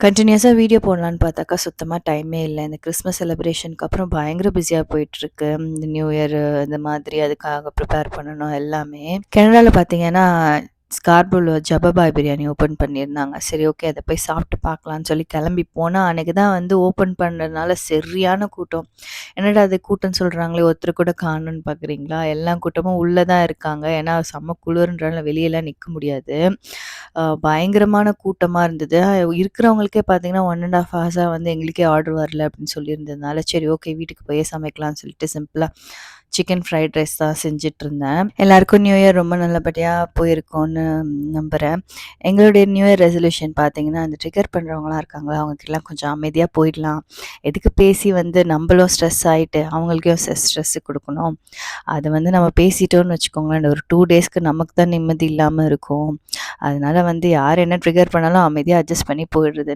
கன்டினியூஸா video போடலான்னு பார்த்தாக்கா சுத்தமா டைமே இல்ல. இந்த கிறிஸ்மஸ் செலிப்ரேஷனுக்கு அப்புறம் பயங்கர பிஸியா போயிட்டுருக்கு. இந்த நியூ இயர் இந்த மாதிரி அதுக்காக ப்ரிப்பேர் பண்ணணும் எல்லாமே. கனடால பார்த்தீங்கன்னா, ஸ்கார்பரோல ஜபபாய் பிரியாணி ஓப்பன் பண்ணியிருந்தாங்க. சரி ஓகே அத போய் சாப்பிட்டு பார்க்கலான்னு சொல்லி கிளம்பி போனா, அன்னைக்கு தான் வந்து ஓப்பன் பண்ணதுனால சரியான கூட்டம். என்னடா இது கூட்டம்னு சொல்றாங்களே ஒருத்தர் கூட காணோம்னு பார்க்குறீங்களா? எல்லா கூட்டமும் உள்ள தான் இருக்காங்க. ஏன்னா செம்ம குளிர்ன்றனால வெளியலாம் நிக்க முடியாது. பயங்கரமான கூட்டமா இருந்தது. இருக்கிறவங்களுக்கே பார்த்தீங்கன்னா 1 1/2 ஹார்ஸா வந்து எங்களுக்கே ஆர்டர் வரல அப்படின்னு சொல்லியிருந்ததுனால, சரி ஓகே வீட்டுக்கு போயே சமைக்கலாம்னு சொல்லிட்டு சிம்பிளா சிக்கன் ஃப்ரைட் ரைஸ் தான் செஞ்சுட்ருந்தேன். எல்லாருக்கும் நியூ இயர் ரொம்ப நல்லபடியா போயிருக்கும்னு நம்புறேன். எங்களுடைய நியூ இயர் ரெசல்யூஷன் பார்த்தீங்கன்னா, அந்த ட்ரிகர் பண்றவங்கலாம் இருக்காங்களா, அவங்ககிட்டலாம் கொஞ்சம் அமைதியா போயிடலாம். எதுக்கு பேசி வந்து நம்பளும் ஸ்ட்ரெஸ் ஆயிட்டு, அவங்களுக்கும் ஸ்ட்ரெஸ் குடுக்கணும். அது வந்து நம்ம பேசிட்டோம்னு வச்சுக்கோங்களேன், ஒரு 2 டேஸ்க்கு நமக்கு தான் நிம்மதி இல்லாம இருக்கும். அதனால வந்து யார் என்ன ட்ரிகர் பண்ணாலும் அமைதியா அட்ஜஸ்ட் பண்ணி போயிடுறது.